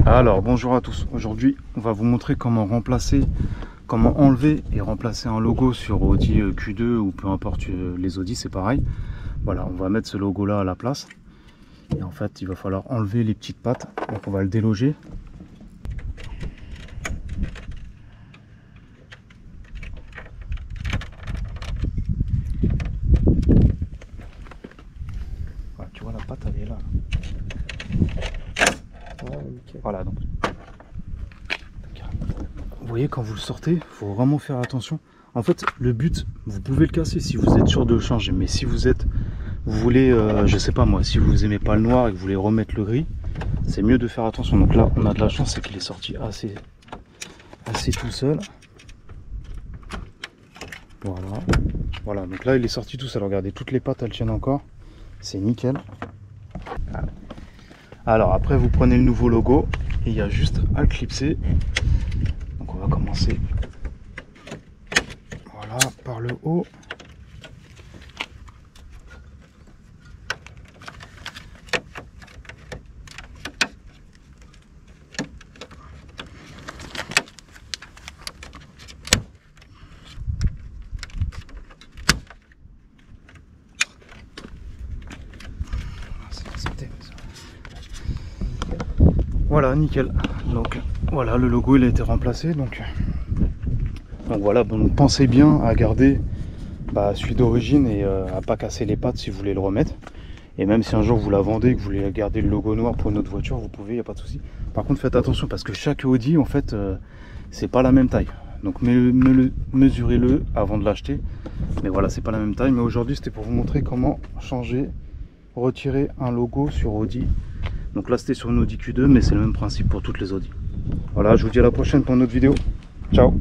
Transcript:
Alors bonjour à tous, aujourd'hui on va vous montrer comment enlever et remplacer un logo sur Audi Q2 ou peu importe les Audi, c'est pareil. Voilà, on va mettre ce logo là à la place et en fait il va falloir enlever les petites pattes, donc on va le déloger. Voilà, tu vois la patte elle est là. Voilà, donc vous voyez, quand vous le sortez, il faut vraiment faire attention. En fait, le but, vous pouvez le casser si vous êtes sûr de le changer, mais si vous voulez, je sais pas moi, si vous aimez pas le noir et que vous voulez remettre le gris, c'est mieux de faire attention. Donc là, on a de la chance, c'est qu'il est sorti assez tout seul. Voilà, donc là, il est sorti tout seul. Regardez, toutes les pattes, elles tiennent encore. C'est nickel. Alors après, vous prenez le nouveau logo et il y a juste à le clipser. Donc on va commencer, voilà, par le haut. Voilà, nickel. Donc voilà, le logo il a été remplacé. Donc voilà, bon, pensez bien à garder celui d'origine et à pas casser les pattes si vous voulez le remettre. Et même si un jour vous la vendez et que vous voulez garder le logo noir pour une autre voiture, vous pouvez, il n'y a pas de souci. Par contre, faites attention parce que chaque Audi, en fait, c'est pas la même taille. Donc mesurez-le avant de l'acheter. Mais voilà, c'est pas la même taille. Mais aujourd'hui, c'était pour vous montrer comment retirer un logo sur Audi. Donc là, c'était sur une Audi Q2, mais c'est le même principe pour toutes les Audi. Voilà, je vous dis à la prochaine pour une autre vidéo. Ciao!